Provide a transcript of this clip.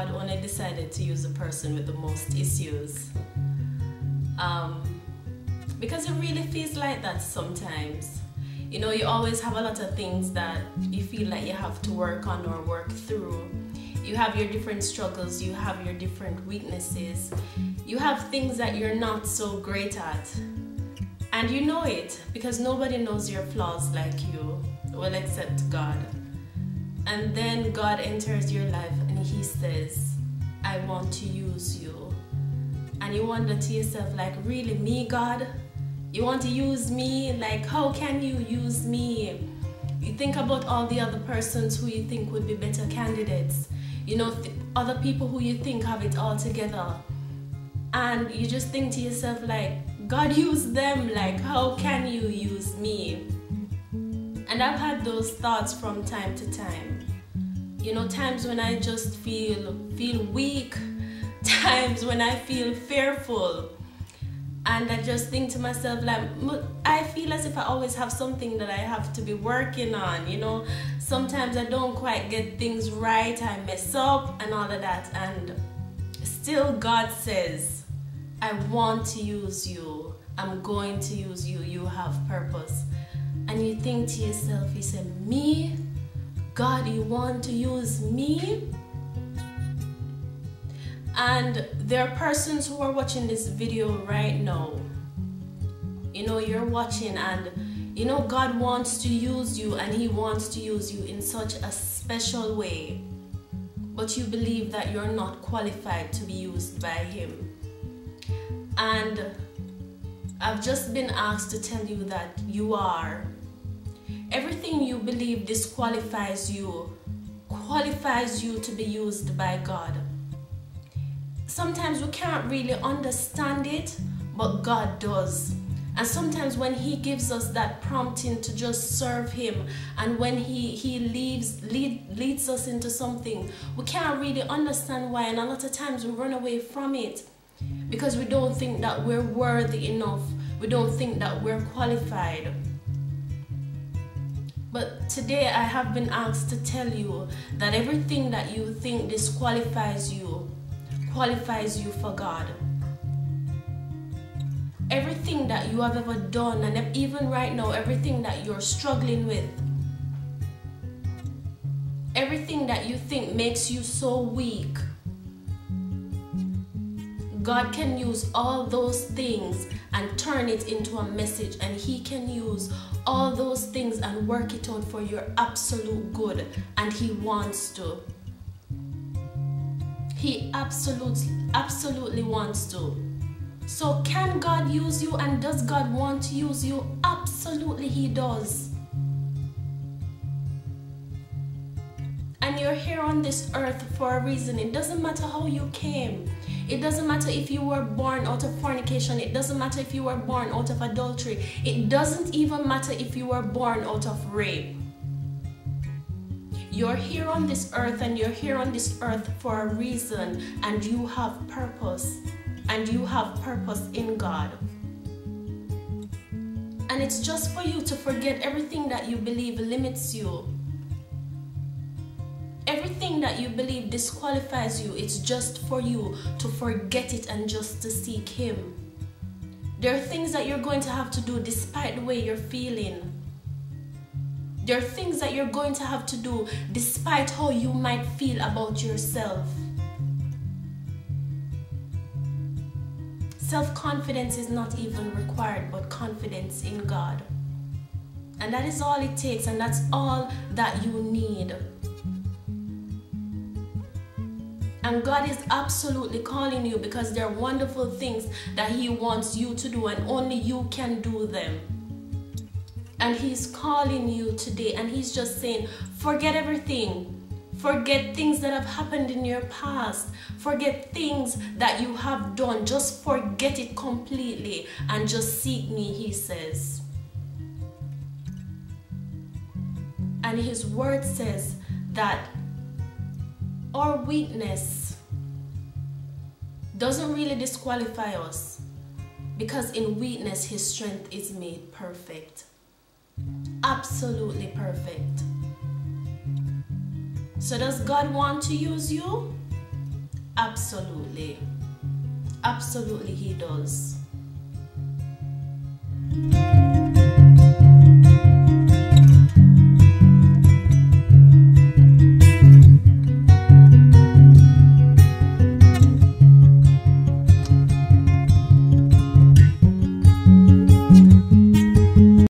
God only decided to use the person with the most issues. Because it really feels like that sometimes. You know, you always have a lot of things that you feel like you have to work on or work through. You have your different struggles, you have your different weaknesses. You have things that you're not so great at. And you know it, because nobody knows your flaws like you, well, except God. And then God enters your life and He says, I want to use you. And you wonder to yourself, like, really, me, God? You want to use me? Like, how can you use me? You think about all the other persons who you think would be better candidates. You know, other people who you think have it all together. And you just think to yourself, like, God, use them. Like, how can you use me? And I've had those thoughts from time to time. You know, times when I just feel weak, times when I feel fearful. And I just think to myself, like, I feel as if I always have something that I have to be working on, you know. Sometimes I don't quite get things right, I mess up and all of that. And still God says, I want to use you. I'm going to use you. You have purpose. And you think to yourself, you say, me? God, you want to use me? And there are persons who are watching this video right now. You know, you're watching and you know God wants to use you, and He wants to use you in such a special way. But you believe that you're not qualified to be used by Him. And I've just been asked to tell you that you are. Everything you believe disqualifies you, qualifies you to be used by God. Sometimes we can't really understand it, but God does. And sometimes when He gives us that prompting to just serve Him, and when He leads us into something, we can't really understand why. And a lot of times we run away from it because we don't think that we're worthy enough. We don't think that we're qualified. But today I have been asked to tell you that everything that you think disqualifies you, qualifies you for God. Everything that you have ever done, and even right now, everything that you're struggling with, everything that you think makes you so weak, God can use all those things and turn it into a message, and He can use all those things and work it out for your absolute good, and He wants to. He absolutely wants to. So can God use you, and does God want to use you? Absolutely He does. And you're here on this earth for a reason. It doesn't matter how you came. It doesn't matter if you were born out of fornication. It doesn't matter if you were born out of adultery. It doesn't even matter if you were born out of rape. You're here on this earth, and you're here on this earth for a reason, and you have purpose, and you have purpose in God. And it's just for you to forget everything that you believe limits you. Everything that you believe disqualifies you. It's just for you to forget it and just to seek Him. There are things that you're going to have to do despite the way you're feeling. There are things that you're going to have to do despite how you might feel about yourself. Self-confidence is not even required, but confidence in God. And that is all it takes, and that's all that you need. And God is absolutely calling you, because there are wonderful things that He wants you to do, and only you can do them. And He's calling you today, and He's just saying, forget everything. Forget things that have happened in your past. Forget things that you have done. Just forget it completely and just seek me, He says. And His word says that our weakness doesn't really disqualify us, because in weakness His strength is made perfect. Absolutely perfect. So does God want to use you? Absolutely. Absolutely, he does.